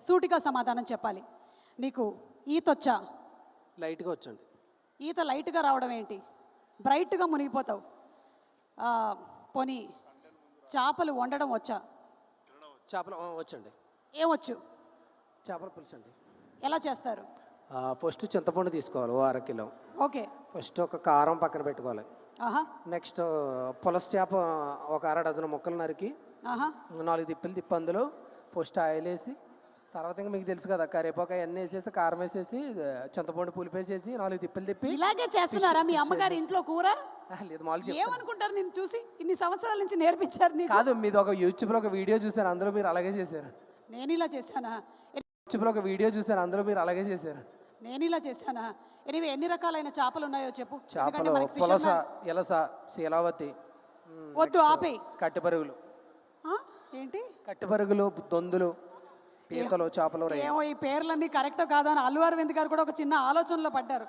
సూటిగా సమాధానం చెప్పాలి. నీకు ఈతొచ్చా? లైట్గా వచ్చండి. ఈత లైట్గా రావడం ఏంటి? బ్రైట్గా మునిగిపోతావు. ఆ, పోనీ చేపలు వండడం వచ్చా? చేపలు వచ్చండి. ఏమొచ్చు? చేపల పులుసు అండి. ఎలా చేస్తారు? ఫస్ట్ చింతపండు తీసుకోవాలి, ఓ అరకిలో. ఓకే. ఫస్ట్ ఒక కారం పక్కన పెట్టుకోవాలి. ఆహా నెక్స్ట్ పులస చేప ఒక అర డజన్ ముక్కలు నరికి ఆహా 4 తిప్పలు తిప్పి అందులో ఫస్ట్ ఆయిల్ వేసి, తర్వాత ఇంకా మీకు తెలుసు కదా కరివేపాకు అవన్నీ వేసేసి కారం వేసేసి చింతపండు పులిపేసేసి 4 తిప్పలు తిప్పి. ఇలాగే చేస్తున్నారా మీ అమ్మగారి ఇంట్లో కూర? లేదు మామూలు ఏమనుకుంటారు నిన్ను చూసి? ఇన్ని సంవత్సరాల నుంచి నేర్పించారు నీకు? కాదు, మీది ఒక యూట్యూబ్లో ఒక వీడియో చూసాను, అందులో మీరు అలాగే చేశారు. నేను ఇలా చేశానా? యూట్యూబ్లో ఒక వీడియో చూసాను, అందులో మీరు అలాగే చేశారు. నేను ఇలా చేశానా? ఎనివే ఎన్ని రకాలైన చేపలు ఉన్నాయో చెప్పు. ఎందుకంటే చేపలు మనకి పులస, fisherman- ఎలస, శీలావతి, వద్దు ఆపే. కట్టెపరుగులు, ఏంటి? కట్టెపరుగులు, దొందులు, పీతలు, చేపలు, ఏమో ఈ పేర్లన్నీ కరెక్టో కాదో అని అల్లు అరవింద్ గారు కూడా ఒక చిన్న ఆలోచనలో పడ్డారు.